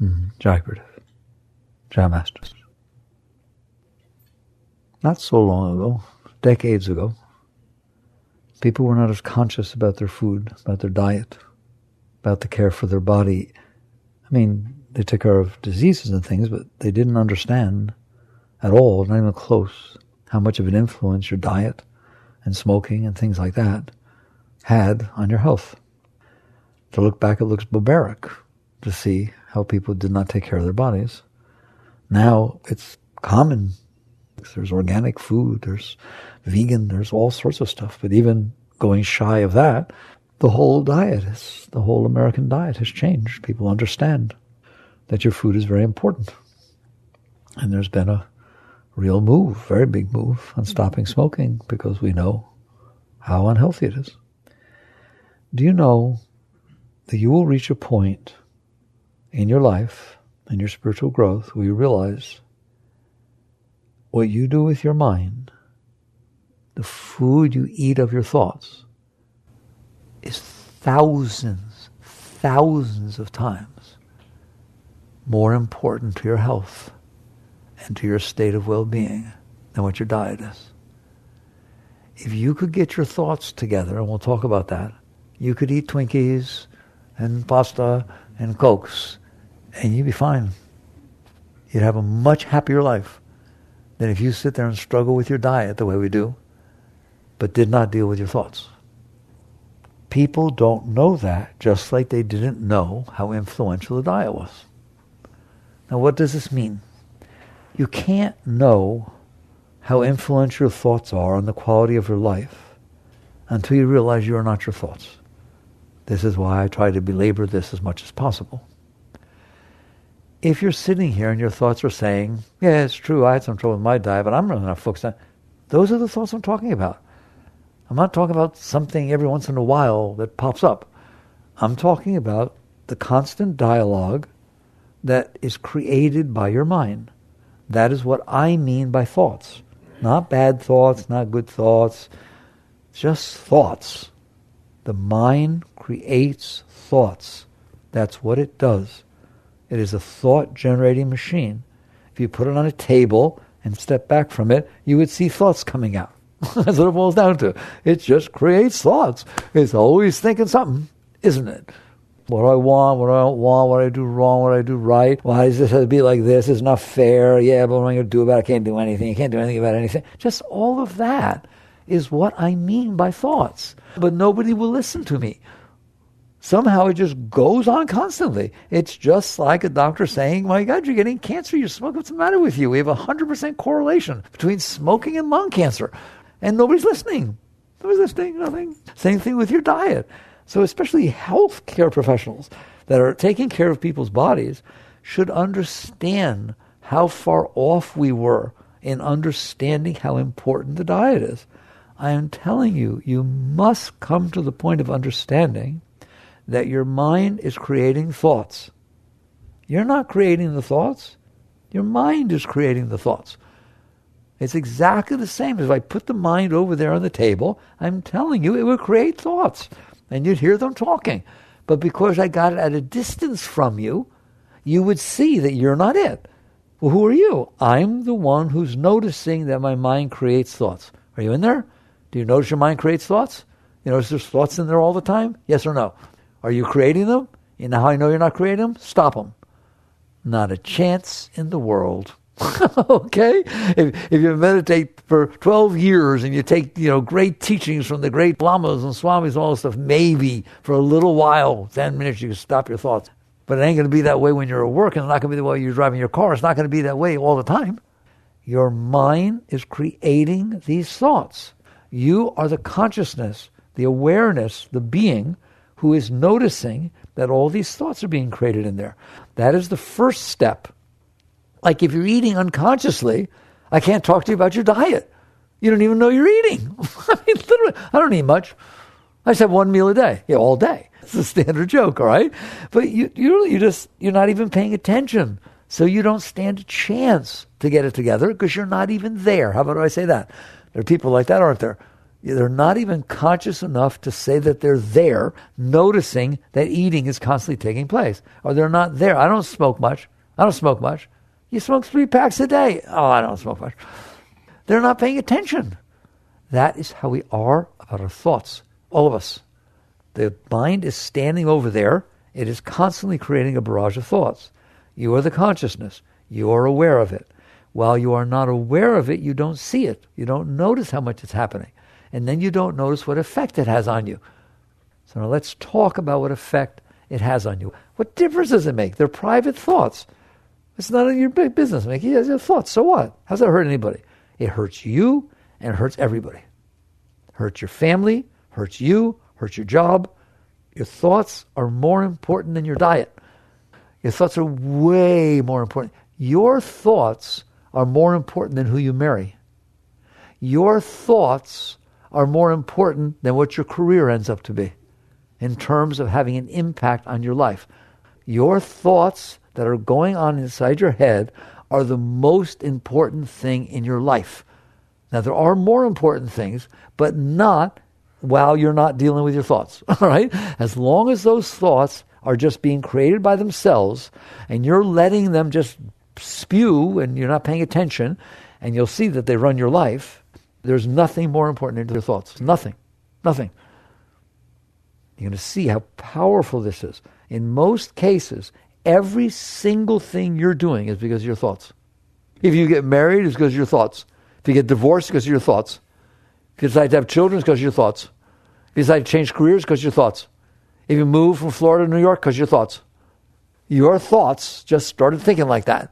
Jagrata, Masters. Not so long ago, decades ago, people were not as conscious about their food, about their diet, about the care for their body. I mean, they took care of diseases and things, but they didn't understand at all, not even close, how much of an influence your diet and smoking and things like that had on your health. To look back, it looks barbaric to see how people did not take care of their bodies. Now it's common. There's organic food, there's vegan, there's all sorts of stuff. But even going shy of that, the whole American diet has changed. People understand that your food is very important. And there's been a real move, very big move, on stopping smoking because we know how unhealthy it is. Do you know that you will reach a point in your life, in your spiritual growth, where you realize what you do with your mind, the food you eat of your thoughts, is thousands of times more important to your health and to your state of well-being than what your diet is. If you could get your thoughts together, and we'll talk about that, you could eat Twinkies and pasta and Cokes, and you'd be fine. You'd have a much happier life than if you sit there and struggle with your diet the way we do, but did not deal with your thoughts. People don't know that, just like they didn't know how influential the diet was. Now, what does this mean? You can't know how influential your thoughts are on the quality of your life until you realize you are not your thoughts. This is why I try to belabor this as much as possible. If you're sitting here and your thoughts are saying, yeah, it's true, I had some trouble with my diet, but I'm really not focused on, those are the thoughts I'm talking about. I'm not talking about something every once in a while that pops up. I'm talking about the constant dialogue that is created by your mind. That is what I mean by thoughts. Not bad thoughts, not good thoughts, just thoughts. The mind creates thoughts. That's what it does. It is a thought-generating machine. If you put it on a table and step back from it, you would see thoughts coming out. That's what it boils down to. It just creates thoughts. It's always thinking something, isn't it? What do I want? What do I don't want? What do I do wrong? What do I do right? Why does this have to be like this? It's not fair. Yeah, but what am I going to do about it? I can't do anything. I can't do anything about anything. Just all of that is what I mean by thoughts. But nobody will listen to me. Somehow it just goes on constantly. It's just like a doctor saying, my God, you're getting cancer. You smoke. What's the matter with you? We have 100% correlation between smoking and lung cancer. And nobody's listening. Nobody's listening, nothing. Same thing with your diet. So especially healthcare professionals that are taking care of people's bodies should understand how far off we were in understanding how important the diet is. I am telling you, you must come to the point of understanding that your mind is creating thoughts. You're not creating the thoughts. Your mind is creating the thoughts. It's exactly the same as if I put the mind over there on the table. I'm telling you, it will create thoughts. And you'd hear them talking. But because I got it at a distance from you, you would see that you're not it. Well, who are you? I'm the one who's noticing that my mind creates thoughts. Are you in there? Do you notice your mind creates thoughts? You notice there's thoughts in there all the time? Yes or no? Are you creating them? You know how I know you're not creating them? Stop them. Not a chance in the world. Okay? If you meditate for 12 years and you take, great teachings from the great lamas and swamis and all this stuff, maybe for a little while, 10 minutes, you can stop your thoughts. But it ain't going to be that way when you're at work, and it's not going to be the way you're driving your car. It's not going to be that way all the time. Your mind is creating these thoughts. You are the consciousness, the awareness, the being who is noticing that all these thoughts are being created in there. That is the first step. Like if you're eating unconsciously, I can't talk to you about your diet. You don't even know you're eating. I mean, literally, I don't eat much. I just have one meal a day, all day. It's a standard joke, all right? But you're not even paying attention. So you don't stand a chance to get it together because you're not even there. How about I say that? There are people like that, aren't there? They're not even conscious enough to say that they're there, noticing that eating is constantly taking place. Or they're not there. I don't smoke much. You smoke 3 packs a day. Oh, I don't smoke much. They're not paying attention. That is how we are about our thoughts, all of us. The mind is standing over there. It is constantly creating a barrage of thoughts. You are the consciousness. You are aware of it. While you are not aware of it, you don't see it. You don't notice how much it's happening. And then you don't notice what effect it has on you. So now let's talk about what effect it has on you. What difference does it make? They're private thoughts. It's none of your big business. He has your thoughts. So what? How's that hurt anybody? It hurts you and it hurts everybody. Hurts your family, hurts you, hurts your job. Your thoughts are more important than your diet. Your thoughts are way more important. Your thoughts are more important than who you marry. Your thoughts are more important than what your career ends up to be in terms of having an impact on your life. Your thoughts that are going on inside your head are the most important thing in your life. Now, there are more important things, but not while you're not dealing with your thoughts, all right? As long as those thoughts are just being created by themselves and you're letting them just spew and you're not paying attention, and you'll see that they run your life, there's nothing more important than your thoughts. Nothing. You're going to see how powerful this is. In most cases, every single thing you're doing is because of your thoughts. If you get married, it's because of your thoughts. If you get divorced, it's because of your thoughts. If you decide to have children, it's because of your thoughts. If you decide to change careers, it's because of your thoughts. If you move from Florida to New York, because of your thoughts. Your thoughts just started thinking like that.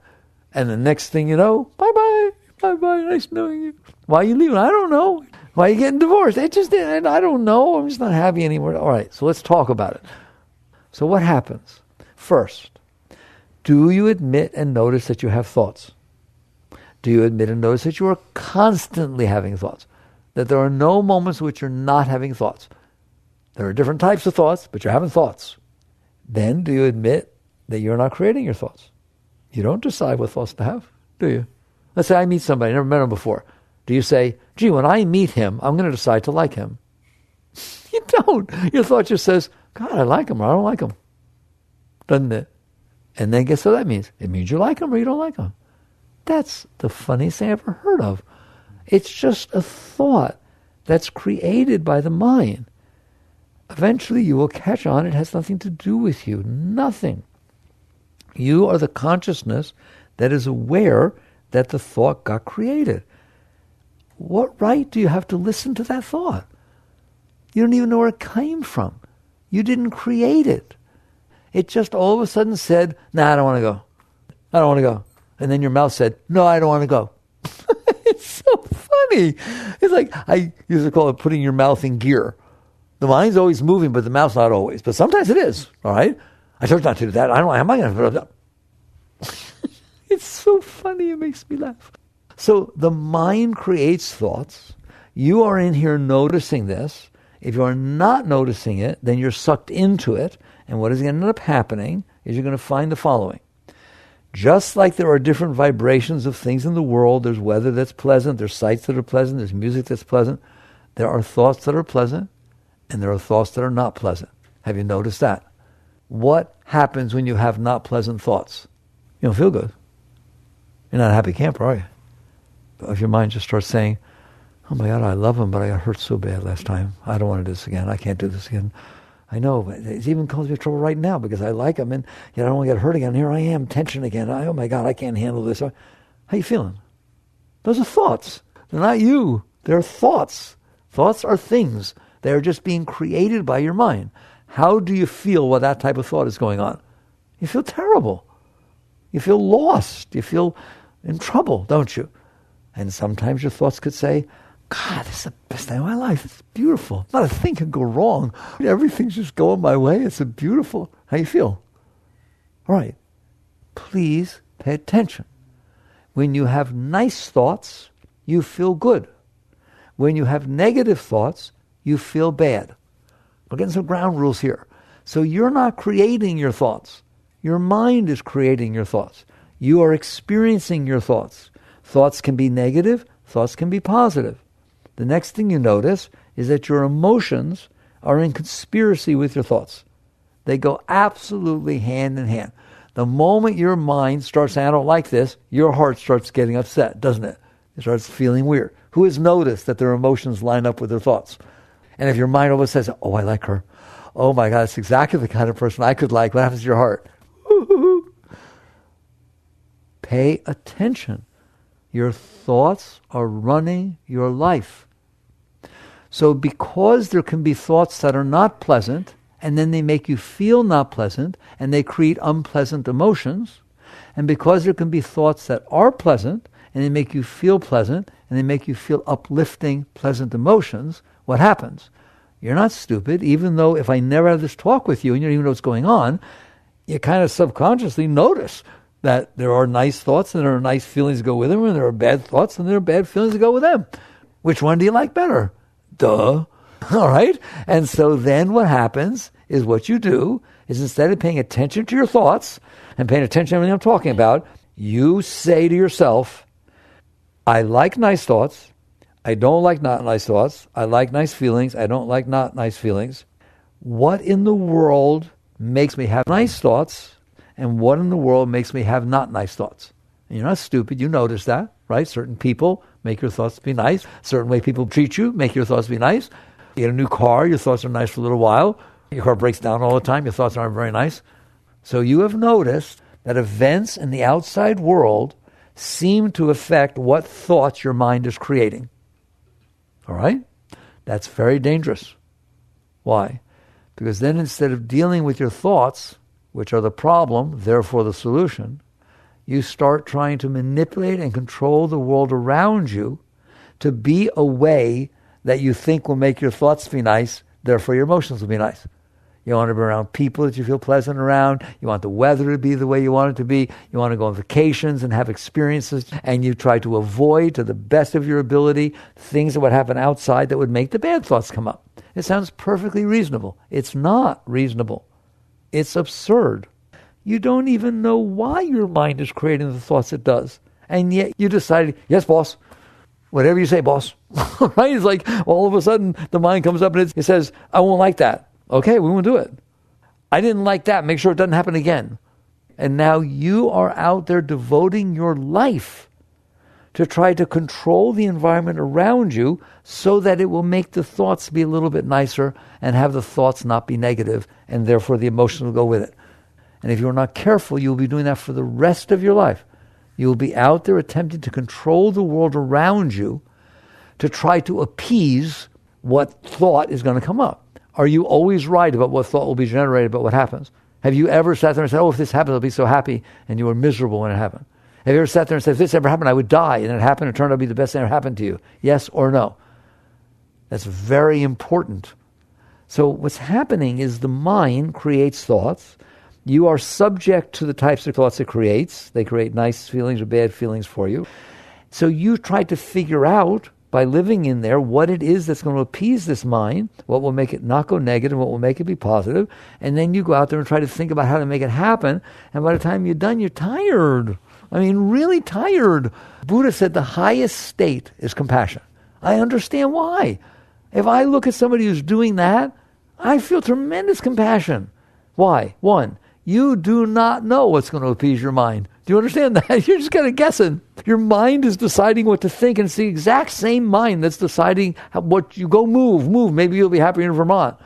And the next thing you know, bye-bye, nice knowing you. Why are you leaving? I don't know. Why are you getting divorced? I don't know. I'm just not happy anymore. All right, so let's talk about it. So what happens? First, do you admit and notice that you have thoughts? Do you admit and notice that you are constantly having thoughts? That there are no moments in which you're not having thoughts? There are different types of thoughts, but you're having thoughts. Then do you admit that you're not creating your thoughts? You don't decide what thoughts to have, do you? Let's say I meet somebody, I never met him before. Do you say, gee, when I meet him, I'm going to decide to like him? You don't. Your thought just says, God, I like him or I don't like him. Doesn't it? And then guess what that means? It means you like him or you don't like him. That's the funniest thing I ever heard of. It's just a thought that's created by the mind. Eventually you will catch on. It has nothing to do with you. Nothing. You are the consciousness that is aware that the thought got created. What right do you have to listen to that thought? You don't even know where it came from. You didn't create it. It just all of a sudden said, nah, I don't want to go. I don't want to go. And then your mouth said, no, I don't want to go. It's so funny. It's like, I used to call it putting your mouth in gear. The mind's always moving, but the mouth's not always. But sometimes it is, all right? I told you not to do that. Am I going to put it up? It's so funny. It makes me laugh. So the mind creates thoughts. You are in here noticing this. If you are not noticing it, then you're sucked into it. And what is going to end up happening is you're going to find the following. Just like there are different vibrations of things in the world, there's weather that's pleasant, there's sights that are pleasant, there's music that's pleasant, there are thoughts that are pleasant, and there are thoughts that are not pleasant. Have you noticed that? What happens when you have not pleasant thoughts? You don't feel good. You're not a happy camper, are you? But if your mind just starts saying, oh my God, I love him, but I got hurt so bad last time. I don't want to do this again. I can't do this again. I know, but it's even causing me trouble right now because I like him and yet I don't want to get hurt again. Here I am, tension again. Oh my God, I can't handle this. How you feeling? Those are thoughts. They're not you. They're thoughts. Thoughts are things. They're just being created by your mind. How do you feel while that type of thought is going on? You feel terrible. You feel lost. You feel in trouble, don't you? And sometimes your thoughts could say, God, this is the best day of my life. It's beautiful. Not a thing can go wrong. Everything's just going my way. It's a beautiful. How you feel? All right. Please pay attention. When you have nice thoughts, you feel good. When you have negative thoughts, you feel bad. We're getting some ground rules here. So you're not creating your thoughts. Your mind is creating your thoughts. You are experiencing your thoughts. Thoughts can be negative. Thoughts can be positive. The next thing you notice is that your emotions are in conspiracy with your thoughts. They go absolutely hand in hand. The moment your mind starts saying, I don't like this, your heart starts getting upset, doesn't it? It starts feeling weird. Who has noticed that their emotions line up with their thoughts? And if your mind always says, oh, I like her. Oh my God, it's exactly the kind of person I could like. What happens to your heart? Pay attention. Your thoughts are running your life. So because there can be thoughts that are not pleasant, and then they make you feel not pleasant, and they create unpleasant emotions, and because there can be thoughts that are pleasant, and they make you feel pleasant, and they make you feel uplifting, pleasant emotions, what happens? You're not stupid, even though if I never have this talk with you and you don't even know what's going on, you kind of subconsciously notice that there are nice thoughts and there are nice feelings that go with them, and there are bad thoughts and there are bad feelings that go with them. Which one do you like better? Duh. All right? And so then what happens is what you do is instead of paying attention to your thoughts and paying attention to everything I'm talking about, you say to yourself, I like nice thoughts. I don't like not nice thoughts. I like nice feelings. I don't like not nice feelings. What in the world makes me have nice thoughts, and what in the world makes me have not nice thoughts? And you're not stupid. You notice that, right? Certain people make your thoughts be nice. Certain way people treat you make your thoughts be nice. You get a new car, your thoughts are nice for a little while. Your car breaks down all the time, your thoughts aren't very nice. So you have noticed that events in the outside world seem to affect what thoughts your mind is creating. All right? That's very dangerous. Why? Because then instead of dealing with your thoughts, which are the problem, therefore the solution, you start trying to manipulate and control the world around you to be a way that you think will make your thoughts be nice, therefore your emotions will be nice. You want to be around people that you feel pleasant around. You want the weather to be the way you want it to be. You want to go on vacations and have experiences, and you try to avoid, to the best of your ability, things that would happen outside that would make the bad thoughts come up. It sounds perfectly reasonable. It's not reasonable. It's absurd. You don't even know why your mind is creating the thoughts it does. And yet you decided, yes, boss. Whatever you say, boss. Right? It's like all of a sudden the mind comes up and it says, I won't like that. Okay, we won't do it. I didn't like that. Make sure it doesn't happen again. And now you are out there devoting your life to try to control the environment around you so that it will make the thoughts be a little bit nicer and have the thoughts not be negative, and therefore the emotion will go with it. And if you're not careful, you'll be doing that for the rest of your life. You'll be out there attempting to control the world around you to try to appease what thought is going to come up. Are you always right about what thought will be generated about what happens? Have you ever sat there and said, oh, if this happens, I'll be so happy, and you were miserable when it happened? Have you ever sat there and said, if this ever happened, I would die, and it happened, it turned out to be the best thing that ever happened to you? Yes or no? That's very important. So what's happening is the mind creates thoughts. You are subject to the types of thoughts it creates. They create nice feelings or bad feelings for you. So you try to figure out, by living in there, what it is that's going to appease this mind, what will make it not go negative, what will make it be positive, and then you go out there and try to think about how to make it happen, and by the time you're done, you're tired. I mean, really tired. Buddha said the highest state is compassion. I understand why. If I look at somebody who's doing that, I feel tremendous compassion. Why? One, you do not know what's going to appease your mind. Do you understand that? You're just kind of guessing. Your mind is deciding what to think, and it's the exact same mind that's deciding what you go move. Maybe you'll be happier in Vermont.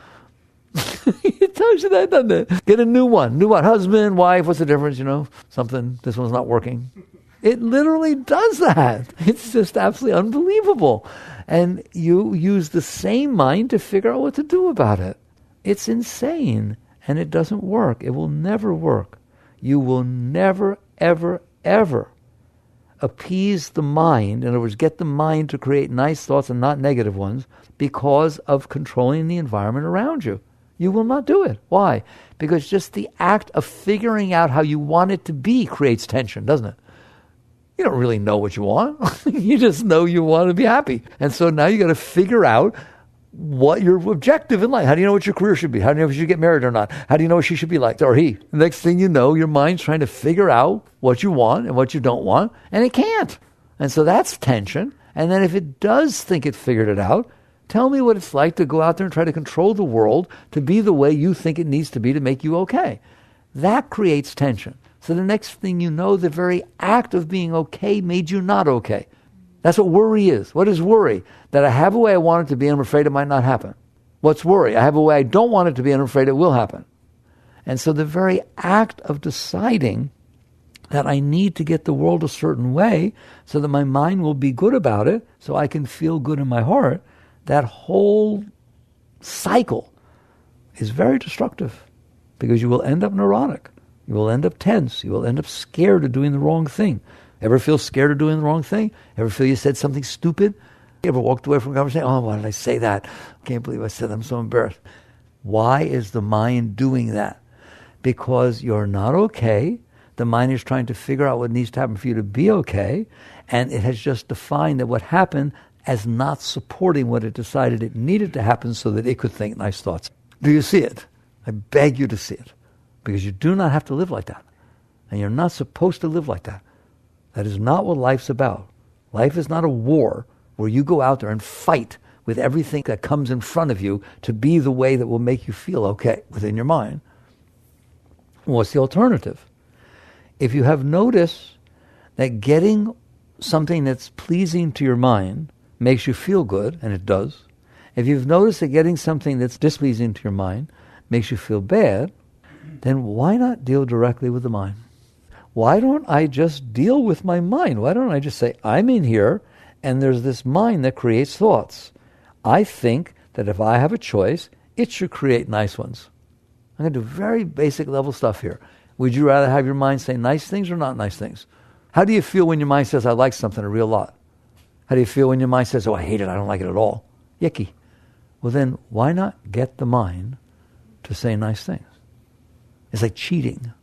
It tells you that, doesn't it? Get a new one. Husband, wife, what's the difference? Something, this one's not working. It literally does that. It's just absolutely unbelievable. And you use the same mind to figure out what to do about it. It's insane, and it doesn't work. It will never work. You will never, ever, ever appease the mind, in other words, get the mind to create nice thoughts and not negative ones, because of controlling the environment around you. You will not do it. Why? Because just the act of figuring out how you want it to be creates tension, doesn't it? You don't really know what you want. You just know you want to be happy. And so now you got to figure out what your objective in life. How do you know what your career should be? How do you know if you should get married or not? How do you know what she should be like, or he? The next thing you know, your mind's trying to figure out what you want and what you don't want, and it can't. And so that's tension. And then if it does think it figured it out, tell me what it's like to go out there and try to control the world to be the way you think it needs to be to make you okay. That creates tension. So the next thing you know, the very act of being okay made you not okay. That's what worry is. What is worry? That I have a way I want it to be and I'm afraid it might not happen. What's worry? I have a way I don't want it to be and I'm afraid it will happen. And so the very act of deciding that I need to get the world a certain way so that my mind will be good about it, so I can feel good in my heart, that whole cycle is very destructive, because you will end up neurotic. You will end up tense. You will end up scared of doing the wrong thing. Ever feel scared of doing the wrong thing? Ever feel you said something stupid? You ever walked away from a conversation? Oh, why did I say that? I can't believe I said that. I'm so embarrassed. Why is the mind doing that? Because you're not okay. The mind is trying to figure out what needs to happen for you to be okay, and it has just defined that what happened as not supporting what it decided it needed to happen so that it could think nice thoughts. Do you see it? I beg you to see it, because you do not have to live like that, and you're not supposed to live like that. That is not what life's about. Life is not a war where you go out there and fight with everything that comes in front of you to be the way that will make you feel okay within your mind. What's the alternative? If you have noticed that getting something that's pleasing to your mind makes you feel good, and it does, if you've noticed that getting something that's displeasing to your mind makes you feel bad, then why not deal directly with the mind? Why don't I just deal with my mind? Why don't I just say, I'm in here, and there's this mind that creates thoughts. I think that if I have a choice, it should create nice ones. I'm going to do very basic level stuff here. Would you rather have your mind say nice things or not nice things? How do you feel when your mind says, I like something a real lot? How do you feel when your mind says, oh, I hate it, I don't like it at all? Yicky. Well then, why not get the mind to say nice things? It's like cheating,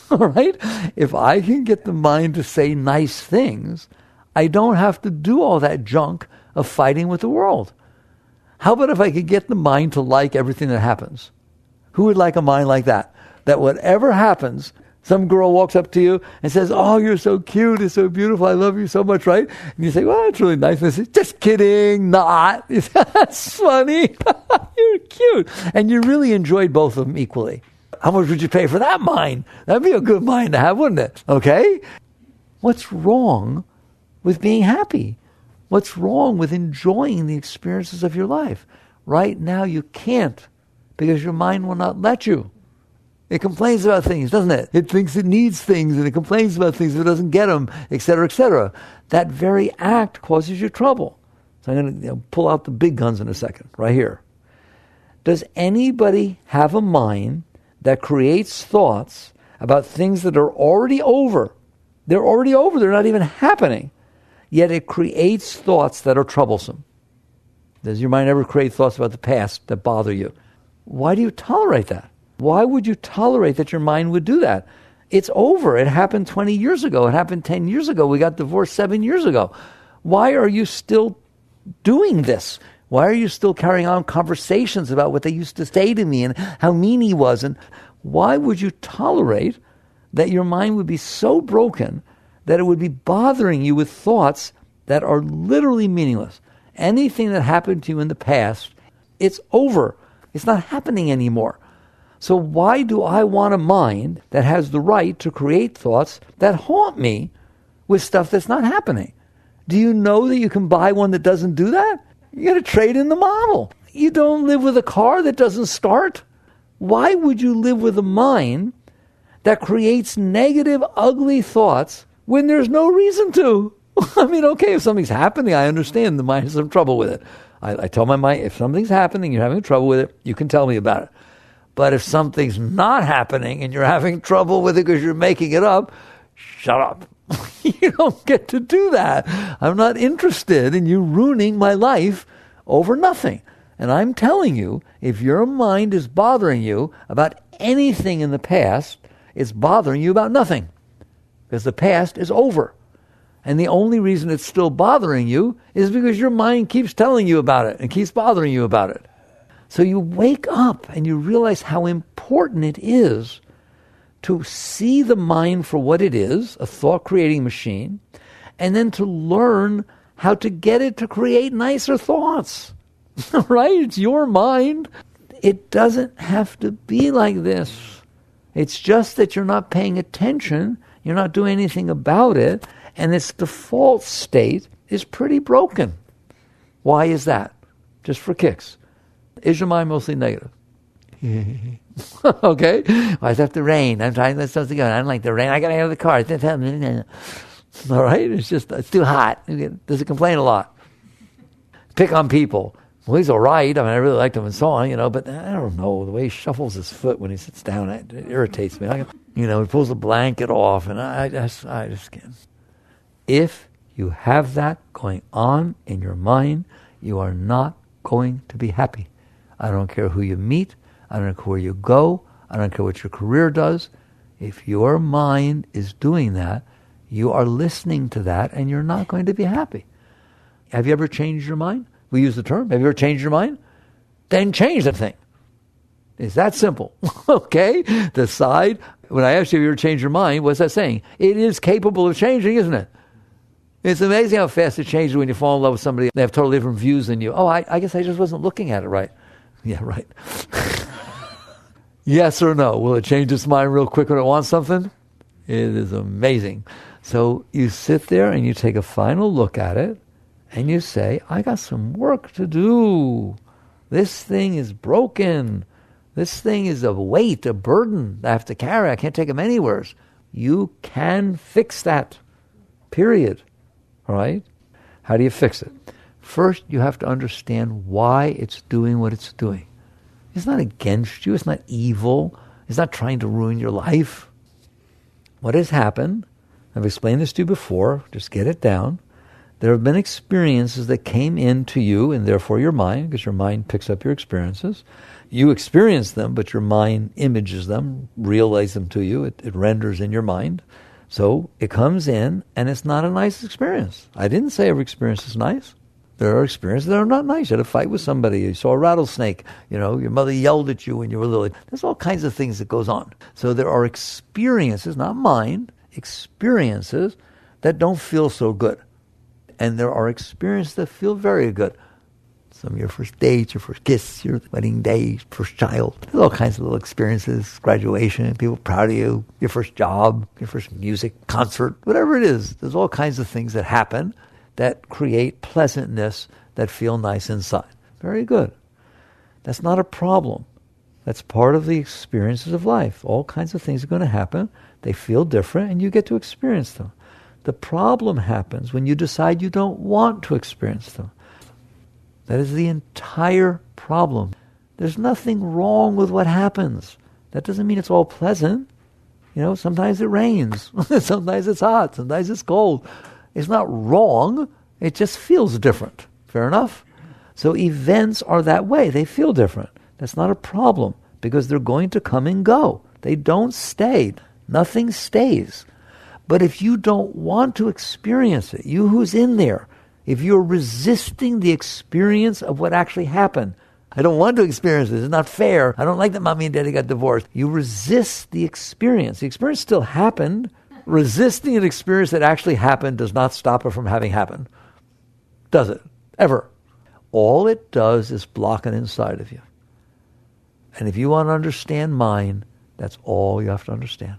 all right? If I can get the mind to say nice things, I don't have to do all that junk of fighting with the world. How about if I could get the mind to like everything that happens? Who would like a mind like that? That whatever happens, some girl walks up to you and says, oh, you're so cute, it's so beautiful, I love you so much, right? And you say, well, that's really nice. And they say, just kidding, not. That's funny. You're cute. And you really enjoyed both of them equally. How much would you pay for that mind? That'd be a good mind to have, wouldn't it? Okay? What's wrong with being happy? What's wrong with enjoying the experiences of your life? Right now you can't, because your mind will not let you. It complains about things, doesn't it? It thinks it needs things, and it complains about things if it doesn't get them, etc., etc. That very act causes you trouble. So I'm going to pull out the big guns in a second, right here. Does anybody have a mind that creates thoughts about things that are already over? They're already over. They're not even happening. Yet it creates thoughts that are troublesome. Does your mind ever create thoughts about the past that bother you? Why do you tolerate that? Why would you tolerate that your mind would do that? It's over. It happened 20 years ago. It happened 10 years ago. We got divorced 7 years ago. Why are you still doing this? Why are you still carrying on conversations about what they used to say to me and how mean he was? And why would you tolerate that your mind would be so broken that it would be bothering you with thoughts that are literally meaningless? Anything that happened to you in the past, it's over. It's not happening anymore. So why do I want a mind that has the right to create thoughts that haunt me with stuff that's not happening? Do you know that you can buy one that doesn't do that? You got to trade in the model. You don't live with a car that doesn't start. Why would you live with a mind that creates negative, ugly thoughts when there's no reason to? I mean, okay, if something's happening, I understand the mind has some trouble with it. I tell my mind, if something's happening, you're having trouble with it, you can tell me about it. But if something's not happening and you're having trouble with it because you're making it up, shut up. You don't get to do that. I'm not interested in you ruining my life over nothing. And I'm telling you, if your mind is bothering you about anything in the past, it's bothering you about nothing. Because the past is over. And the only reason it's still bothering you is because your mind keeps telling you about it and keeps bothering you about it. So you wake up and you realize how important it is to see the mind for what it is, a thought-creating machine, and then to learn how to get it to create nicer thoughts. Right? It's your mind. It doesn't have to be like this. It's just that you're not paying attention, you're not doing anything about it, and its default state is pretty broken. Why is that? Just for kicks. Is your mind mostly negative? Okay? Why does it have to rain? I'm trying to let something go. I don't like the rain. I got to get out of the car. All right? It's too hot. Does it complain a lot? Pick on people. Well, he's all right. I mean, I really liked him and so on, but I don't know. The way he shuffles his foot when he sits down, it irritates me. He pulls the blanket off, and I just can't. If you have that going on in your mind, you are not going to be happy. I don't care who you meet. I don't care where you go. I don't care what your career does. If your mind is doing that, you are listening to that, and you're not going to be happy. Have you ever changed your mind? We use the term. Have you ever changed your mind? Then change the thing. It's that simple. Okay? Decide. When I asked you if you ever changed your mind, what's that saying? It is capable of changing, isn't it? It's amazing how fast it changes when you fall in love with somebody. They have totally different views than you. Oh, I guess I just wasn't looking at it right. Yeah, right. Yes or no? Will it change its mind real quick when it wants something? It is amazing. So you sit there and you take a final look at it, and you say, I got some work to do. This thing is broken. This thing is a weight, a burden I have to carry. I can't take them anywhere. You can fix that. Period. All right? How do you fix it? First, you have to understand why it's doing what it's doing. It's not against you. It's not evil. It's not trying to ruin your life. What has happened, I've explained this to you before, just get it down. There have been experiences that came into you and therefore your mind, because your mind picks up your experiences. You experience them, but your mind images them, relays them to you. It renders in your mind. So it comes in, and it's not a nice experience. I didn't say every experience is nice. There are experiences that are not nice. You had a fight with somebody. You saw a rattlesnake. Your mother yelled at you when you were little. There's all kinds of things that goes on. So there are experiences, not mind, experiences that don't feel so good. And there are experiences that feel very good. Some of your first dates, your first kiss, your wedding day, first child. There's all kinds of little experiences, graduation, people proud of you, your first job, your first music, concert, whatever it is. There's all kinds of things that happen that create pleasantness, that feel nice inside. Very good. That's not a problem. That's part of the experiences of life. All kinds of things are going to happen. They feel different, and you get to experience them. The problem happens when you decide you don't want to experience them. That is the entire problem. There's nothing wrong with what happens. That doesn't mean it's all pleasant. Sometimes it rains. Sometimes it's hot. Sometimes it's cold. It's not wrong. It just feels different. Fair enough? So events are that way. They feel different. That's not a problem because they're going to come and go. They don't stay. Nothing stays. But if you don't want to experience it, you who's in there, if you're resisting the experience of what actually happened, I don't want to experience this, it's not fair, I don't like that mommy and daddy got divorced. You resist the experience. The experience still happened. Resisting an experience that actually happened does not stop it from having happened. Does it? Ever. All it does is block it inside of you. And if you want to understand mind, that's all you have to understand.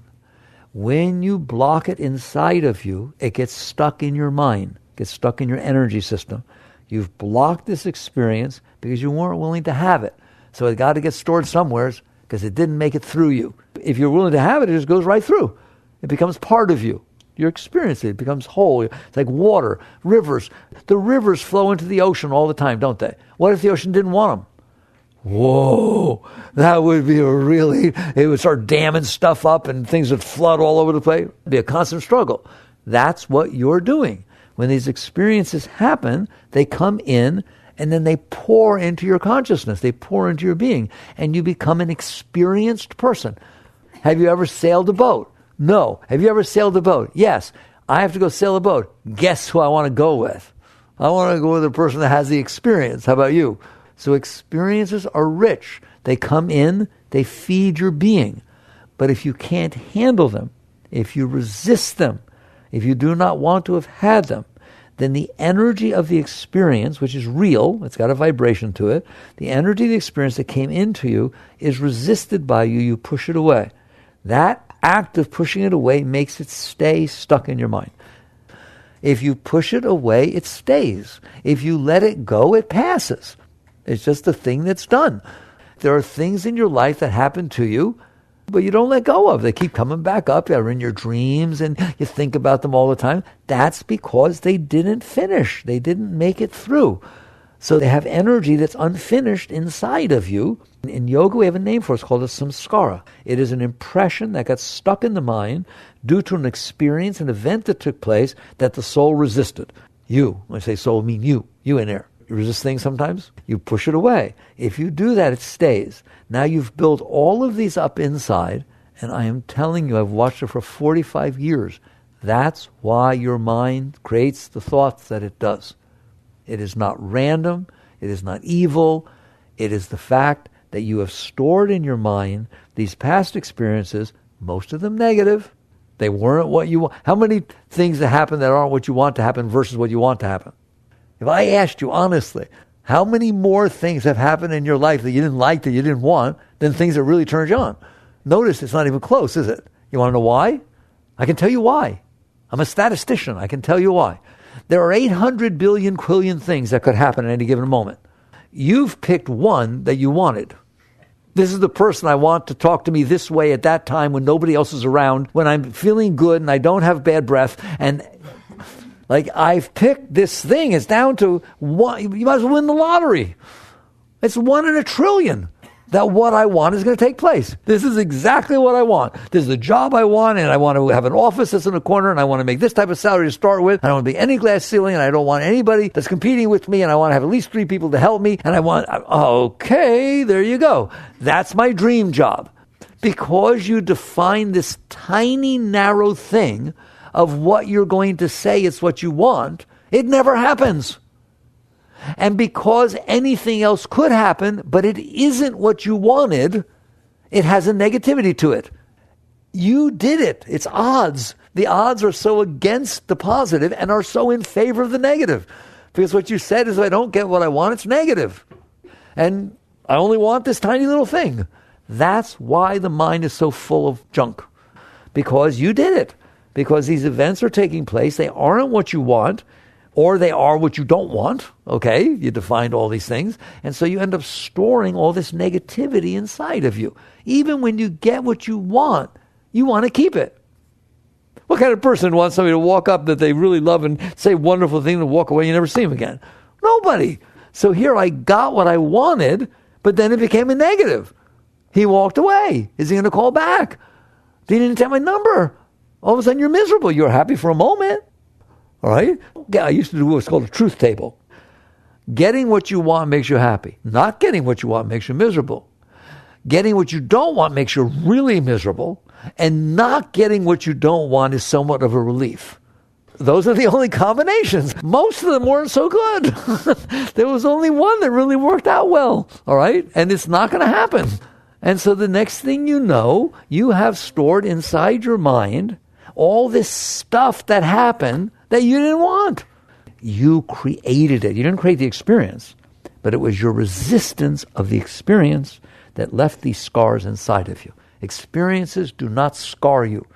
When you block it inside of you, it gets stuck in your mind, gets stuck in your energy system. You've blocked this experience because you weren't willing to have it. So it got to get stored somewhere because it didn't make it through you. If you're willing to have it, it just goes right through. It becomes part of you. You experience it. It becomes whole. It's like water, rivers. The rivers flow into the ocean all the time, don't they? What if the ocean didn't want them? Whoa, that would be it would start damming stuff up and things would flood all over the place. It'd be a constant struggle. That's what you're doing. When these experiences happen, they come in and then they pour into your consciousness. They pour into your being and you become an experienced person. Have you ever sailed a boat? No. Have you ever sailed a boat? Yes. I have to go sail a boat. Guess who I want to go with? I want to go with the person that has the experience. How about you? So experiences are rich. They come in, they feed your being. But if you can't handle them, if you resist them, if you do not want to have had them, then the energy of the experience, which is real, it's got a vibration to it, the energy of the experience that came into you is resisted by you. You push it away. That act of pushing it away makes it stay stuck in your mind. If you push it away, it stays. If you let it go, it passes. It's just a thing that's done. There are things in your life that happen to you, but you don't let go of. They keep coming back up. They're in your dreams and you think about them all the time. That's because they didn't finish. They didn't make it through. So they have energy that's unfinished inside of you. In yoga, we have a name for it. It's called a samskara. It is an impression that got stuck in the mind due to an experience, an event that took place that the soul resisted. You, when I say soul, I mean you in there. You resist things sometimes, you push it away. If you do that, it stays. Now you've built all of these up inside, and I am telling you, I've watched it for 45 years. That's why your mind creates the thoughts that it does. It is not random. It is not evil. It is the fact that you have stored in your mind these past experiences, most of them negative. They weren't what you want. How many things that happen that aren't what you want to happen versus what you want to happen? If I asked you honestly, how many more things have happened in your life that you didn't like, that you didn't want, than things that really turned you on? Notice it's not even close, is it? You want to know why? I can tell you why. I'm a statistician. I can tell you why. There are 800 billion quillion things that could happen at any given moment. You've picked one that you wanted. This is the person I want to talk to me this way at that time when nobody else is around, when I'm feeling good and I don't have bad breath. And like I've picked this thing. It's down to one. You might as well win the lottery. It's 1 in a trillion that what I want is going to take place. This is exactly what I want. This is the job I want, and I want to have an office that's in a corner, and I want to make this type of salary to start with. I don't want to be any glass ceiling, and I don't want anybody that's competing with me, and I want to have at least 3 people to help me, and I want, okay, there you go. That's my dream job. Because you define this tiny, narrow thing of what you're going to say it's what you want, it never happens. And because anything else could happen, but it isn't what you wanted, it has a negativity to it. You did it. It's odds. The odds are so against the positive and are so in favor of the negative. Because what you said is, if I don't get what I want, it's negative. And I only want this tiny little thing. That's why the mind is so full of junk. Because you did it. Because these events are taking place. They aren't what you want. Or they are what you don't want, okay? You defined all these things. And so you end up storing all this negativity inside of you. Even when you get what you want to keep it. What kind of person wants somebody to walk up that they really love and say wonderful things and walk away and you never see them again? Nobody. So here I got what I wanted, but then it became a negative. He walked away. Is he going to call back? He didn't take my number. All of a sudden you're miserable. You're happy for a moment. All right? I used to do what's called a truth table. Getting what you want makes you happy. Not getting what you want makes you miserable. Getting what you don't want makes you really miserable. And not getting what you don't want is somewhat of a relief. Those are the only combinations. Most of them weren't so good. There was only one that really worked out well. All right? And it's not going to happen. And so the next thing you know, you have stored inside your mind all this stuff that happened that you didn't want. You created it. You didn't create the experience, but it was your resistance of the experience that left these scars inside of you. Experiences do not scar you.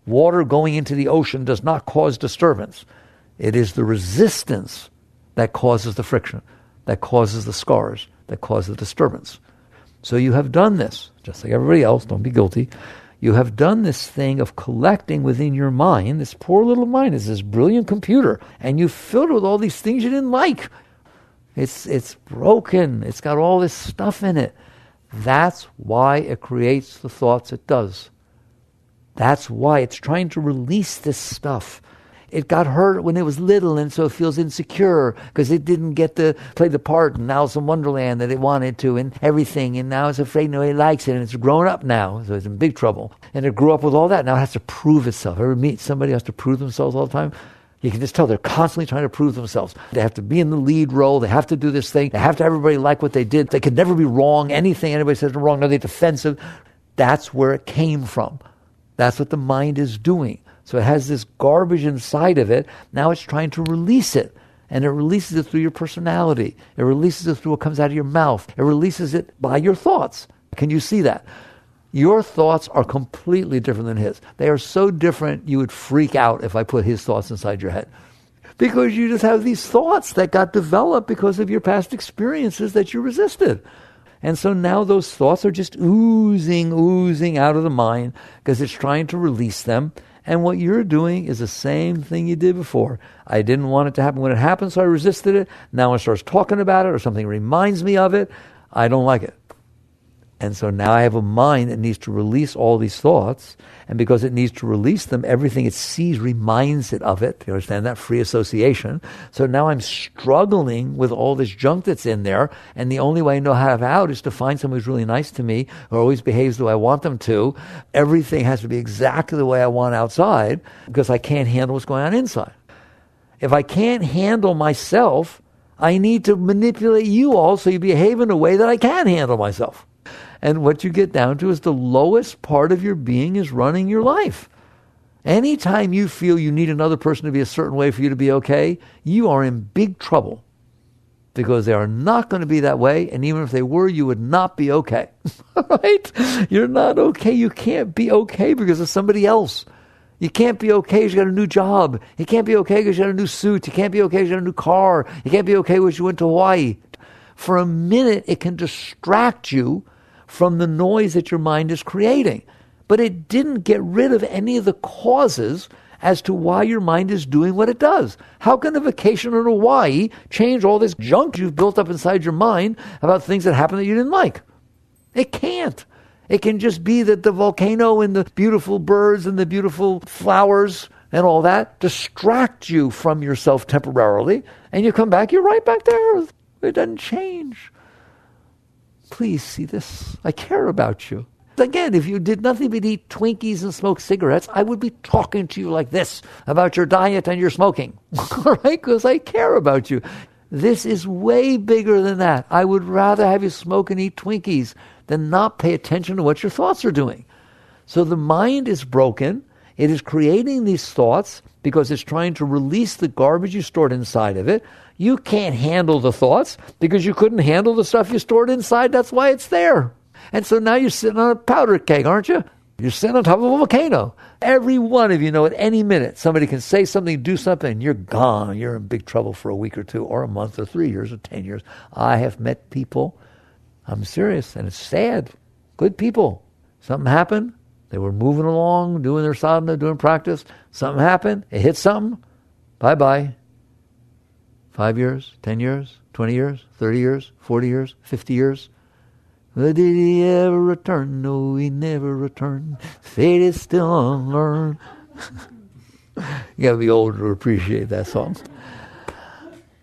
Water going into the ocean does not cause disturbance. It is the resistance that causes the friction, that causes the scars, that causes the disturbance. So you have done this, just like everybody else, don't be guilty. You have done this thing of collecting within your mind. This poor little mind is this brilliant computer, and you filled it with all these things you didn't like. It's broken. It's got all this stuff in it. That's why it creates the thoughts it does. That's why it's trying to release this stuff. It got hurt when it was little, and so it feels insecure because it didn't get to play the part in Alice in Wonderland that it wanted to and everything, and now it's afraid nobody likes it, and it's grown up now, so it's in big trouble. And it grew up with all that. Now it has to prove itself. Ever meet somebody who has to prove themselves all the time? You can just tell they're constantly trying to prove themselves. They have to be in the lead role. They have to do this thing. They have to have everybody like what they did. They could never be wrong. Anything anybody says is wrong. No, they're defensive. That's where it came from. That's what the mind is doing. So it has this garbage inside of it. Now it's trying to release it. And it releases it through your personality. It releases it through what comes out of your mouth. It releases it by your thoughts. Can you see that? Your thoughts are completely different than his. They are so different you would freak out if I put his thoughts inside your head. Because you just have these thoughts that got developed because of your past experiences that you resisted. And so now those thoughts are just oozing out of the mind because it's trying to release them. And what you're doing is the same thing you did before. I didn't want it to happen when it happened, so I resisted it. Now it starts talking about it or something reminds me of it. I don't like it. And so now I have a mind that needs to release all these thoughts. And because it needs to release them, everything it sees reminds it of it. You understand that? Free association. So now I'm struggling with all this junk that's in there. And the only way I know how to have out is to find someone who's really nice to me, who always behaves the way I want them to. Everything has to be exactly the way I want outside because I can't handle what's going on inside. If I can't handle myself, I need to manipulate you all so you behave in a way that I can handle myself. And what you get down to is the lowest part of your being is running your life. Anytime you feel you need another person to be a certain way for you to be okay, you are in big trouble. Because they are not going to be that way, and even if they were, you would not be okay. Right? You're not okay. You can't be okay because of somebody else. You can't be okay because you got a new job. You can't be okay because you got a new suit. You can't be okay because you got a new car. You can't be okay because you went to Hawaii. For a minute, it can distract you from the noise that your mind is creating. But it didn't get rid of any of the causes as to why your mind is doing what it does. How can a vacation in Hawaii change all this junk you've built up inside your mind about things that happened that you didn't like? It can't. It can just be that the volcano and the beautiful birds and the beautiful flowers and all that distract you from yourself temporarily, and you come back, you're right back there. It doesn't change. Please see this. I care about you. Again, if you did nothing but eat Twinkies and smoke cigarettes, I would be talking to you like this about your diet and your smoking. All right? Because I care about you. This is way bigger than that. I would rather have you smoke and eat Twinkies than not pay attention to what your thoughts are doing. So the mind is broken. It is creating these thoughts because it's trying to release the garbage you stored inside of it. You can't handle the thoughts because you couldn't handle the stuff you stored inside. That's why it's there. And so now you're sitting on a powder keg, aren't you? You're sitting on top of a volcano. Every one of you know at any minute somebody can say something, do something, and you're gone. You're in big trouble for a week or two or a month or 3 years or 10 years. I have met people, I'm serious, and it's sad, good people. Something happened. They were moving along, doing their sadhana, doing practice. Something happened. It hit something. Bye-bye. 5 years, 10 years, 20 years, 30 years, 40 years, 50 years. But did he ever return? No, he never returned. Fate is still unlearned. You got to be old to appreciate that song.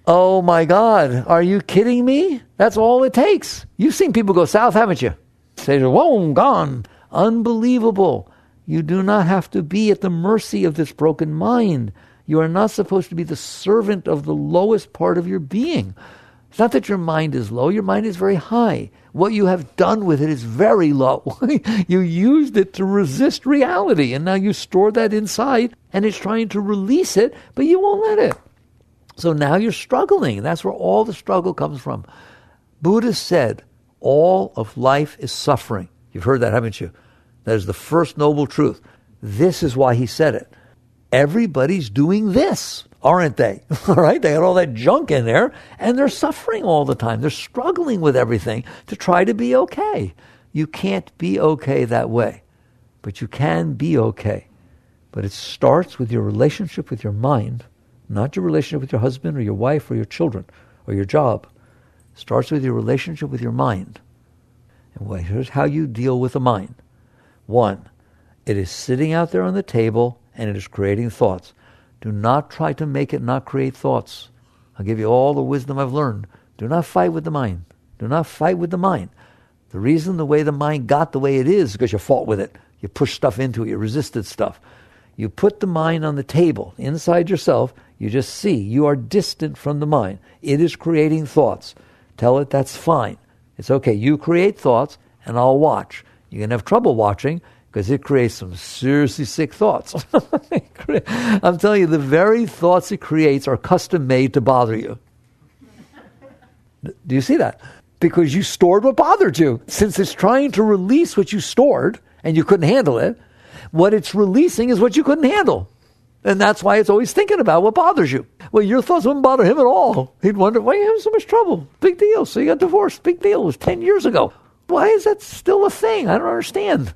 Oh my God, are you kidding me? That's all it takes. You've seen people go south, haven't you? Say, whoa, gone. Unbelievable. You do not have to be at the mercy of this broken mind. You are not supposed to be the servant of the lowest part of your being. It's not that your mind is low. Your mind is very high. What you have done with it is very low. You used it to resist reality, and now you store that inside, and it's trying to release it, but you won't let it. So now you're struggling. That's where all the struggle comes from. Buddha said, all of life is suffering. You've heard that, haven't you? That is the first noble truth. This is why he said it. Everybody's doing this, aren't they? All right? They got all that junk in there, and they're suffering all the time. They're struggling with everything to try to be okay. You can't be okay that way, but you can be okay. But it starts with your relationship with your mind, not your relationship with your husband or your wife or your children or your job. It starts with your relationship with your mind. And here's how you deal with the mind. 1, it is sitting out there on the table and it is creating thoughts. Do not try to make it not create thoughts. I'll give you all the wisdom I've learned. Do not fight with the mind. Do not fight with the mind. The reason the way the mind got the way it is because you fought with it. You pushed stuff into it. You resisted stuff. You put the mind on the table inside yourself. You just see you are distant from the mind. It is creating thoughts. Tell it that's fine. It's okay. You create thoughts and I'll watch. You can have trouble watching because it creates some seriously sick thoughts. I'm telling you, the very thoughts it creates are custom made to bother you. Do you see that? Because you stored what bothered you. Since it's trying to release what you stored and you couldn't handle it, what it's releasing is what you couldn't handle. And that's why it's always thinking about what bothers you. Well, your thoughts wouldn't bother him at all. He'd wonder, why are you having so much trouble? Big deal. So you got divorced. Big deal. It was 10 years ago. Why is that still a thing? I don't understand.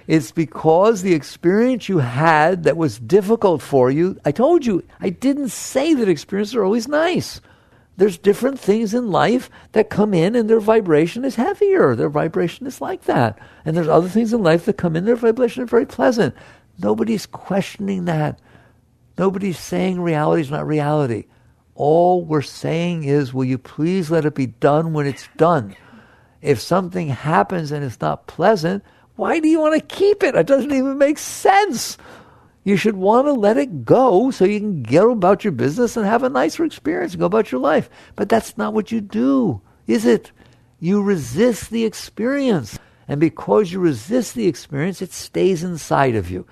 It's because the experience you had that was difficult for you, I told you, I didn't say that experiences are always nice. There's different things in life that come in and their vibration is heavier. Their vibration is like that. And there's other things in life that come in, their vibration is very pleasant. Nobody's questioning that. Nobody's saying reality is not reality. All we're saying is, will you please let it be done when it's done? If something happens and it's not pleasant, why do you want to keep it? It doesn't even make sense. You should want to let it go so you can get about your business and have a nicer experience and go about your life. But that's not what you do, is it? You resist the experience. And because you resist the experience, it stays inside of you.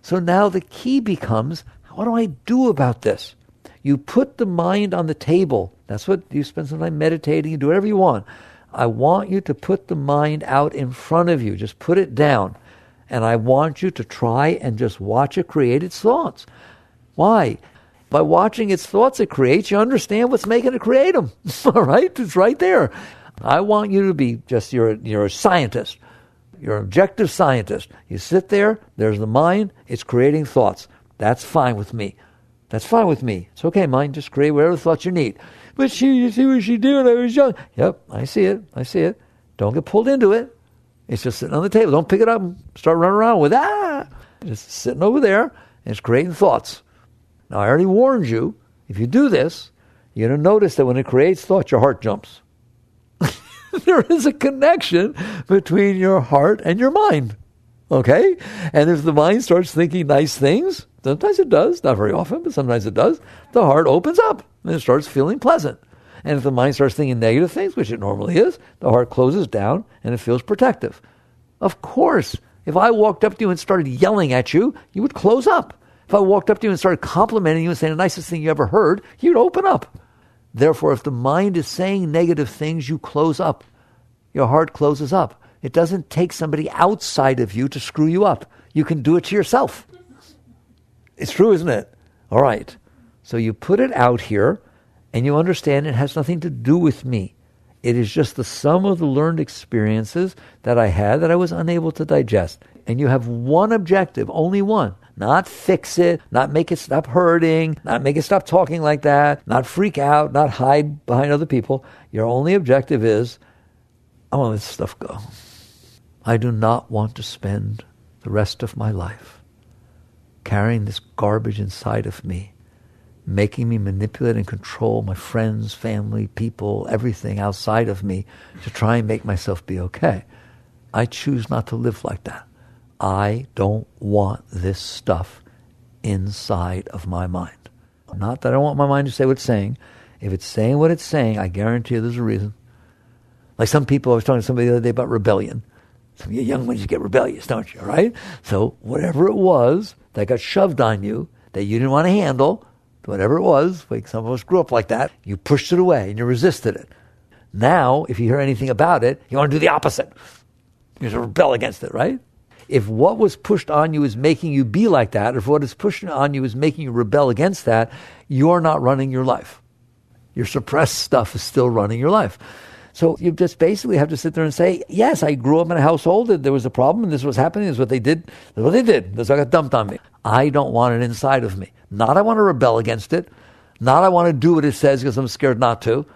So now the key becomes, what do I do about this? You put the mind on the table. That's what you spend some time meditating. You do whatever you want. I want you to put the mind out in front of you. Just put it down. And I want you to try and just watch it create its thoughts. Why? By watching its thoughts it creates, you understand what's making it create them. All right? It's right there. I want you to be just, you're a scientist. You're an objective scientist. You sit there, there's the mind, it's creating thoughts. That's fine with me. That's fine with me. It's okay, mind, just create whatever thoughts you need. But you see what she did when I was young. Yep, I see it. Don't get pulled into it. It's just sitting on the table. Don't pick it up and start running around with Just sitting over there, and it's creating thoughts. Now, I already warned you, if you do this, you're going to notice that when it creates thoughts, your heart jumps. There is a connection between your heart and your mind. Okay? And if the mind starts thinking nice things, sometimes it does, not very often, but sometimes it does, the heart opens up and it starts feeling pleasant. And if the mind starts thinking negative things, which it normally is, the heart closes down and it feels protective. Of course, if I walked up to you and started yelling at you, you would close up. If I walked up to you and started complimenting you and saying the nicest thing you ever heard, you'd open up. Therefore, if the mind is saying negative things, you close up. Your heart closes up. It doesn't take somebody outside of you to screw you up. You can do it to yourself. It's true, isn't it? All right. So you put it out here, and you understand it has nothing to do with me. It is just the sum of the learned experiences that I had that I was unable to digest. And you have one objective, only one. Not fix it, not make it stop hurting, not make it stop talking like that, not freak out, not hide behind other people. Your only objective is, I want to let this stuff go. I do not want to spend the rest of my life carrying this garbage inside of me, making me manipulate and control my friends, family, people, everything outside of me to try and make myself be okay. I choose not to live like that. I don't want this stuff inside of my mind. Not that I don't want my mind to say what it's saying. If it's saying what it's saying, I guarantee you there's a reason. Like some people, I was talking to somebody the other day about rebellion. Some of you young ones, you get rebellious, don't you, right? So whatever it was that got shoved on you, that you didn't want to handle, whatever it was, like some of us grew up like that, you pushed it away and you resisted it. Now, if you hear anything about it, you want to do the opposite. You just rebel against it, right? If what was pushed on you is making you be like that, or if what is pushed on you is making you rebel against that, you're not running your life. Your suppressed stuff is still running your life. So you just basically have to sit there and say, yes, I grew up in a household that there was a problem and this was happening, this is what they did, this is what they did, this is what got dumped on me. I don't want it inside of me. Not I want to rebel against it, not I want to do what it says because I'm scared not to.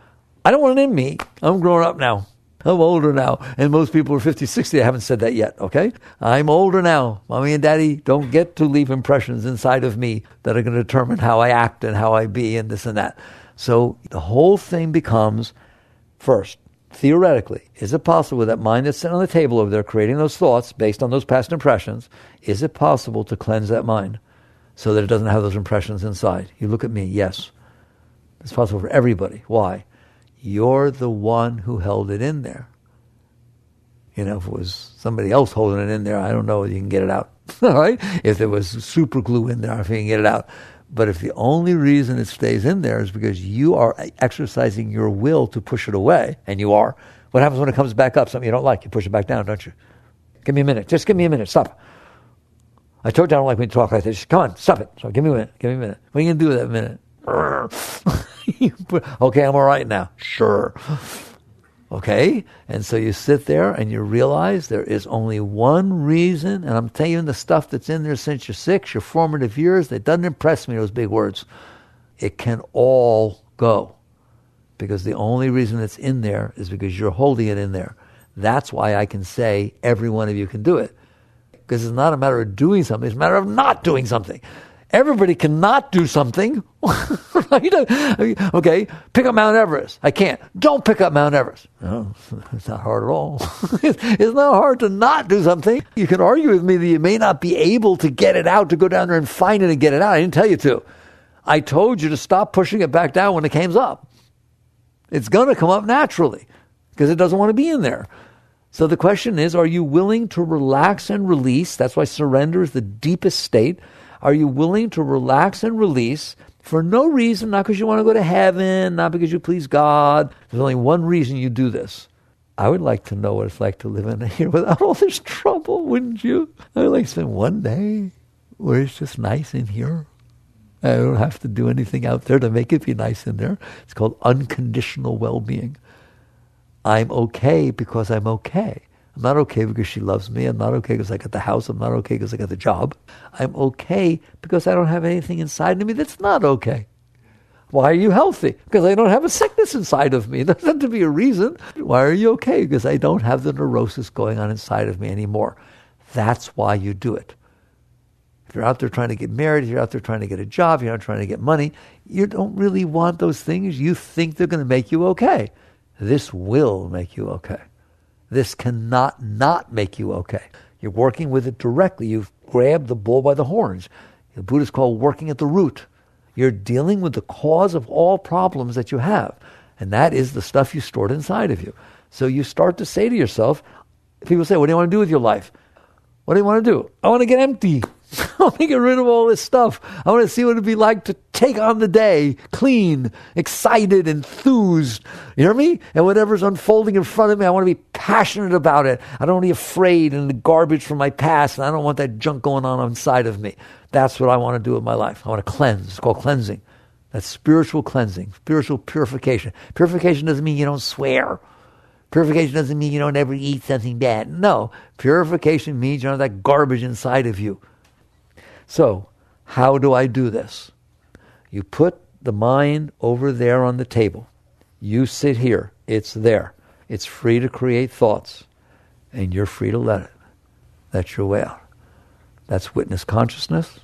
I don't want it in me. I'm grown up now. I'm older now. And most people are 50, 60. I haven't said that yet, okay? I'm older now. Mommy and Daddy don't get to leave impressions inside of me that are going to determine how I act and how I be and this and that. So the whole thing becomes, first, theoretically, is it possible with that mind that's sitting on the table over there creating those thoughts based on those past impressions, is it possible to cleanse that mind so that it doesn't have those impressions inside? You look at me, yes. It's possible for everybody. Why? You're the one who held it in there. If it was somebody else holding it in there, I don't know if you can get it out. All right? If there was super glue in there, if you can get it out. But if the only reason it stays in there is because you are exercising your will to push it away, and you are, what happens when it comes back up? Something you don't like, you push it back down, don't you? Give me a minute. Just give me a minute. Stop. I told you I don't like when you talk like this. Come on, stop it. So give me a minute. Give me a minute. What are you going to do with that minute? Okay, I'm all right now. Sure. Okay? And so you sit there and you realize there is only one reason, and I'm telling you the stuff that's in there since you're 6, your formative years, that doesn't impress me, those big words. It can all go. Because the only reason it's in there is because you're holding it in there. That's why I can say every one of you can do it. Because it's not a matter of doing something, it's a matter of not doing something. Everybody cannot do something. Right? Okay, pick up Mount Everest. I can't. Don't pick up Mount Everest. No, it's not hard at all. It's not hard to not do something. You can argue with me that you may not be able to get it out, to go down there and find it and get it out. I didn't tell you to. I told you to stop pushing it back down when it comes up. It's going to come up naturally because it doesn't want to be in there. So the question is, are you willing to relax and release? That's why surrender is the deepest state. Are you willing to relax and release for no reason, not because you want to go to heaven, not because you please God? There's only one reason you do this. I would like to know what it's like to live in here without all this trouble, wouldn't you? I would like to spend one day where it's just nice in here. I don't have to do anything out there to make it be nice in there. It's called unconditional well-being. I'm okay because I'm okay. I'm not okay because she loves me. I'm not okay because I got the house. I'm not okay because I got the job. I'm okay because I don't have anything inside of me that's not okay. Why are you healthy? Because I don't have a sickness inside of me. There's not to be a reason. Why are you okay? Because I don't have the neurosis going on inside of me anymore. That's why you do it. If you're out there trying to get married, if you're out there trying to get a job, you're not trying to get money, you don't really want those things. You think they're going to make you okay. This will make you okay. This cannot not make you okay. You're working with it directly. You've grabbed the bull by the horns. The Buddhists call working at the root. You're dealing with the cause of all problems that you have. And that is the stuff you stored inside of you. So you start to say to yourself, people say, what do you want to do with your life? What do you want to do? I want to get empty. I want to get rid of all this stuff. I want to see what it'd be like to take on the day, clean, excited, enthused. You hear me? And whatever's unfolding in front of me, I want to be passionate about it. I don't want to be afraid and the garbage from my past, and I don't want that junk going on inside of me. That's what I want to do with my life. I want to cleanse. It's called cleansing. That's spiritual cleansing, spiritual purification. Purification doesn't mean you don't swear. Purification doesn't mean you don't ever eat something bad. No, purification means you don't have that garbage inside of you. So, how do I do this? You put the mind over there on the table. You sit here. It's there. It's free to create thoughts. And you're free to let it. That's your way out. That's witness consciousness.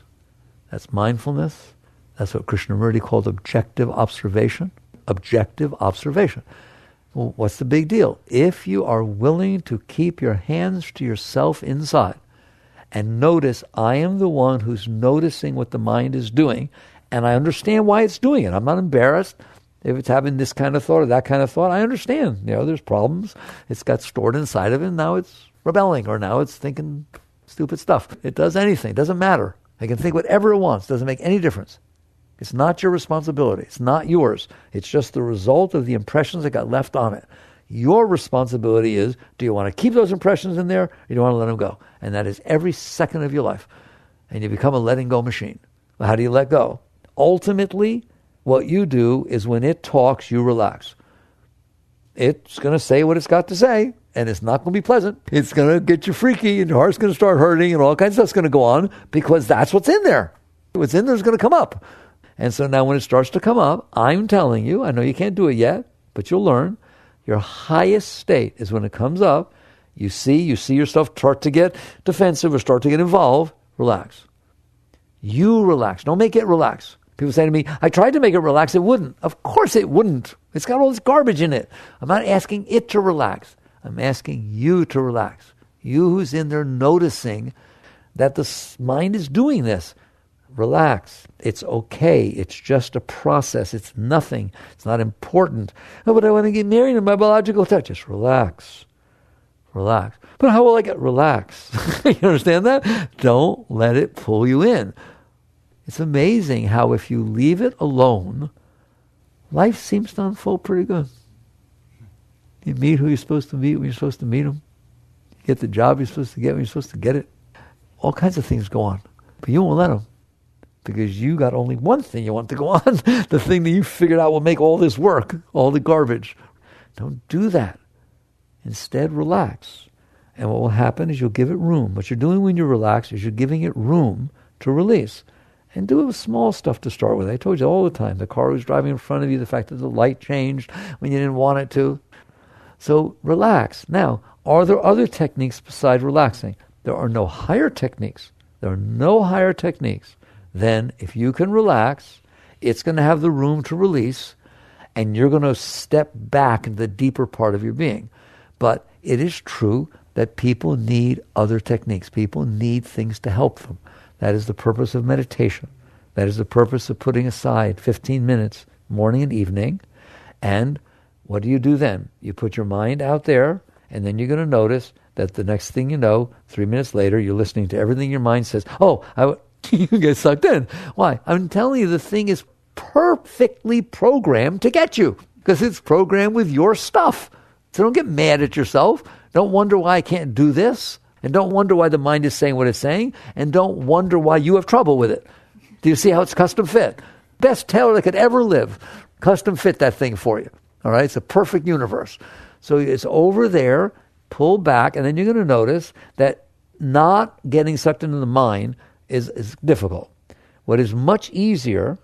That's mindfulness. That's what Krishnamurti called objective observation. Objective observation. Well, what's the big deal? If you are willing to keep your hands to yourself inside, and notice, I am the one who's noticing what the mind is doing, and I understand why it's doing it. I'm not embarrassed if it's having this kind of thought or that kind of thought. I understand. There's problems. It's got stored inside of it, and now it's rebelling, or now it's thinking stupid stuff. It does anything. It doesn't matter. It can think whatever it wants. It doesn't make any difference. It's not your responsibility. It's not yours. It's just the result of the impressions that got left on it. Your responsibility is, do you want to keep those impressions in there, or do you want to let them go? And that is every second of your life. And you become a letting go machine. Well, how do you let go? Ultimately, what you do is when it talks, you relax. It's going to say what it's got to say, and it's not going to be pleasant. It's going to get you freaky, and your heart's going to start hurting, and all kinds of stuff's going to go on, because that's what's in there. What's in there is going to come up. And so now when it starts to come up, I'm telling you, I know you can't do it yet, but you'll learn. Your highest state is when it comes up, you see yourself start to get defensive or start to get involved, relax. You relax. Don't make it relax. People say to me, I tried to make it relax, it wouldn't. Of course it wouldn't. It's got all this garbage in it. I'm not asking it to relax. I'm asking you to relax. You who's in there noticing that the mind is doing this. Relax. It's okay. It's just a process. It's nothing. It's not important. Oh, but I want to get married in my biological touch. Just relax. Relax. But how will I get relaxed? You understand that? Don't let it pull you in. It's amazing how if you leave it alone, life seems to unfold pretty good. You meet who you're supposed to meet when you're supposed to meet them. You get the job you're supposed to get when you're supposed to get it. All kinds of things go on. But you won't let them. Because you got only one thing you want to go on. The thing that you figured out will make all this work. All the garbage. Don't do that. Instead, relax. And what will happen is you'll give it room. What you're doing when you relax is you're giving it room to release. And do it with small stuff to start with. I told you all the time. The car was driving in front of you. The fact that the light changed when you didn't want it to. So relax. Now, are there other techniques besides relaxing? There are no higher techniques. There are no higher techniques than if you can relax, it's going to have the room to release, and you're going to step back into the deeper part of your being. But it is true that people need other techniques. People need things to help them. That is the purpose of meditation. That is the purpose of putting aside 15 minutes, morning and evening. And what do you do then? You put your mind out there, and then you're going to notice that the next thing you know, 3 minutes later, you're listening to everything your mind says. You get sucked in. Why? I'm telling you, the thing is perfectly programmed to get you, because it's programmed with your stuff. So don't get mad at yourself. Don't wonder why I can't do this. And don't wonder why the mind is saying what it's saying. And don't wonder why you have trouble with it. Do you see how it's custom fit? Best tailor that could ever live. Custom fit that thing for you. All right? It's a perfect universe. So it's over there, pull back, and then you're going to notice that not getting sucked into the mind is difficult. What is much easier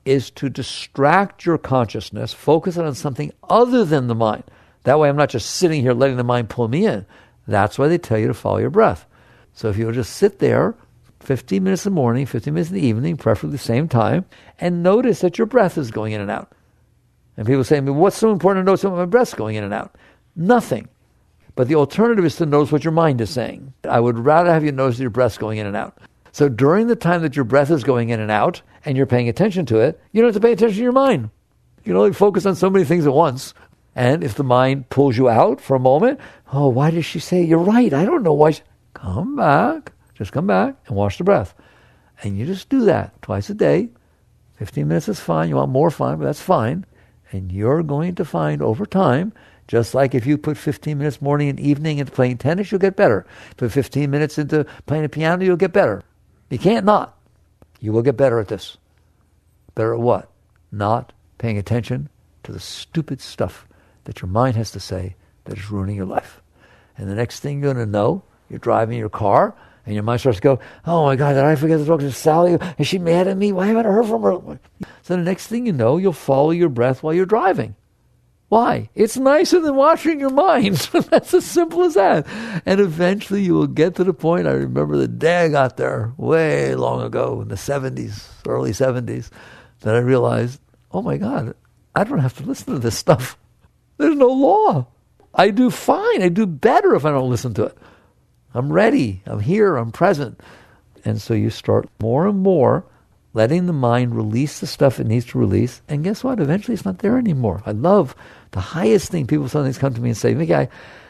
is to distract your consciousness, focus it on something other than the mind. That way I'm not just sitting here letting the mind pull me in. That's why they tell you to follow your breath. So if you'll just sit there 15 minutes in the morning, 15 minutes in the evening, preferably the same time, and notice that your breath is going in and out. And people say to me, what's so important to notice when my breath's going in and out? Nothing. But the alternative is to notice what your mind is saying. I would rather have you notice your breath's going in and out. So during the time that your breath is going in and out, and you're paying attention to it, you don't have to pay attention to your mind. You can only focus on so many things at once. And if the mind pulls you out for a moment, oh, why did she say, you're right, I don't know why. Come back. Just come back and watch the breath. And you just do that twice a day. 15 minutes is fine. You want more, fine, but that's fine. And you're going to find over time, just like if you put 15 minutes morning and evening into playing tennis, you'll get better. Put 15 minutes into playing the piano, you'll get better. You can't not. You will get better at this. Better at what? Not paying attention to the stupid stuff that your mind has to say that is ruining your life. And the next thing you're going to know, you're driving your car, and your mind starts to go, oh my God, did I forget to talk to Sally? Is she mad at me? Why haven't I heard from her? So the next thing you know, you'll follow your breath while you're driving. Why? It's nicer than washing your mind. That's as simple as that. And eventually you will get to the point, I remember the day I got there, way long ago, in the 70s, early 70s, that I realized, oh my God, I don't have to listen to this stuff. There's no law. I do fine. I do better if I don't listen to it. I'm ready. I'm here. I'm present. And so you start more and more letting the mind release the stuff it needs to release. And guess what? Eventually it's not there anymore. I love the highest thing. People sometimes come to me and say, Mickey, I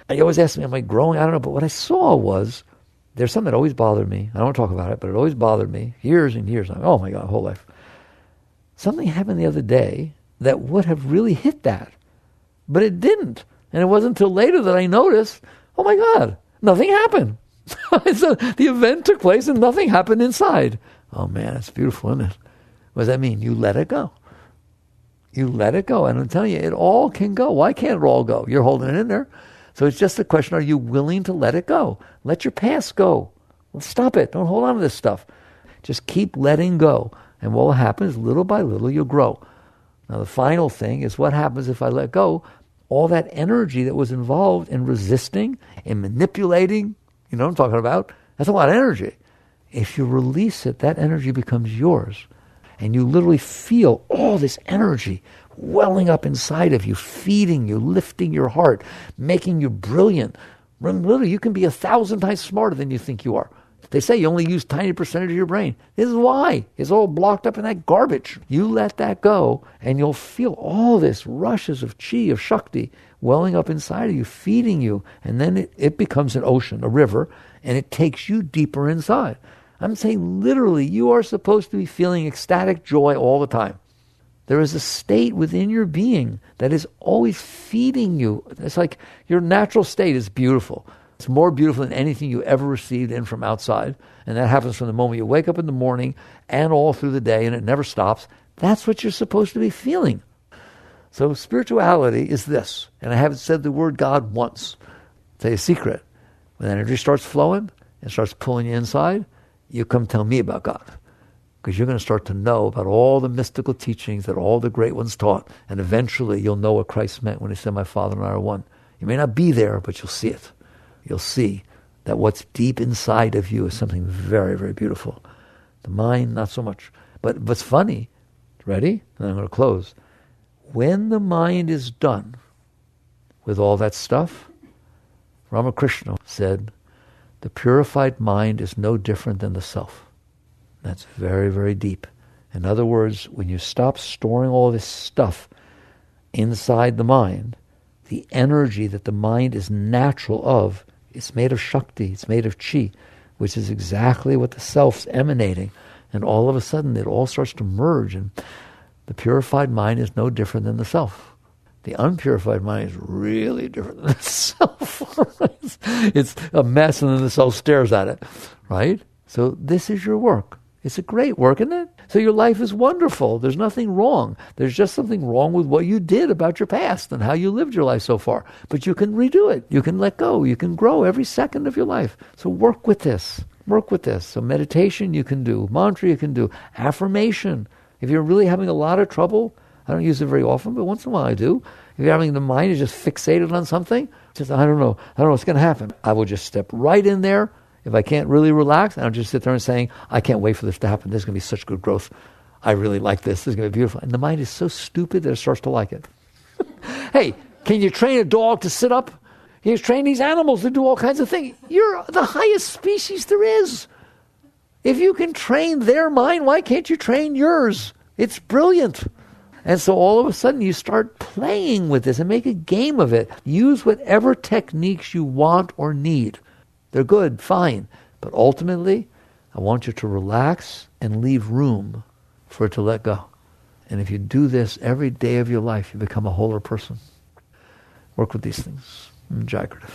always ask me, am I growing? I don't know. But what I saw was, there's something that always bothered me. I don't want to talk about it, but it always bothered me years and years. Oh my God, whole life. Something happened the other day that would have really hit that. But it didn't. And it wasn't until later that I noticed, oh my God, nothing happened. So the event took place and nothing happened inside. Oh man, it's beautiful, isn't it? What does that mean? You let it go. You let it go. And I'm telling you, it all can go. Why can't it all go? You're holding it in there. So it's just a question, are you willing to let it go? Let your past go. Well, stop it. Don't hold on to this stuff. Just keep letting go. And what will happen is little by little you'll grow. Now the final thing is, what happens if I let go? All that energy that was involved in resisting, in manipulating, you know what I'm talking about? That's a lot of energy. If you release it, that energy becomes yours. And you literally feel all this energy welling up inside of you, feeding you, lifting your heart, making you brilliant. Literally, you can be 1,000 times smarter than you think you are. They say you only use tiny percentage of your brain. This is why. It's all blocked up in that garbage. You let that go, and you'll feel all this rushes of chi, of shakti, welling up inside of you, feeding you, and then it becomes an ocean, a river, and it takes you deeper inside. I'm saying literally, you are supposed to be feeling ecstatic joy all the time. There is a state within your being that is always feeding you. It's like your natural state is beautiful. It's more beautiful than anything you ever received in from outside. And that happens from the moment you wake up in the morning and all through the day, and it never stops. That's what you're supposed to be feeling. So spirituality is this. And I haven't said the word God once. I'll tell you a secret. When energy starts flowing and starts pulling you inside, you come tell me about God. Because you're going to start to know about all the mystical teachings that all the great ones taught. And eventually you'll know what Christ meant when he said, my Father and I are one. You may not be there, but you'll see it. You'll see that what's deep inside of you is something very, very beautiful. The mind, not so much. But what's funny, ready? And I'm going to close. When the mind is done with all that stuff, Ramakrishna said, the purified mind is no different than the self. That's very, very deep. In other words, when you stop storing all this stuff inside the mind, the energy that the mind is natural of, it's made of shakti, it's made of chi, which is exactly what the self's emanating. And all of a sudden it all starts to merge, and the purified mind is no different than the self. The unpurified mind is really different than the self. It's a mess, and then the self stares at it, right? So this is your work. It's a great work, isn't it? So your life is wonderful. There's nothing wrong. There's just something wrong with what you did about your past and how you lived your life so far. But you can redo it. You can let go. You can grow every second of your life. So work with this. Work with this. So meditation you can do. Mantra you can do. Affirmation. If you're really having a lot of trouble, I don't use it very often, but once in a while I do. If you're having the mind is just fixated on something, just I don't know what's going to happen. I will just step right in there. If I can't really relax, I'll just sit there and saying, I can't wait for this to happen. There's going to be such good growth. I really like this. This is going to be beautiful. And the mind is so stupid that it starts to like it. Hey, can you train a dog to sit up? You train these animals to do all kinds of things. You're the highest species there is. If you can train their mind, why can't you train yours? It's brilliant. And so all of a sudden you start playing with this and make a game of it. Use whatever techniques you want or need. They're good, fine. But ultimately, I want you to relax and leave room for it to let go. And if you do this every day of your life, you become a wholer person. Work with these things. Jai Gurudev.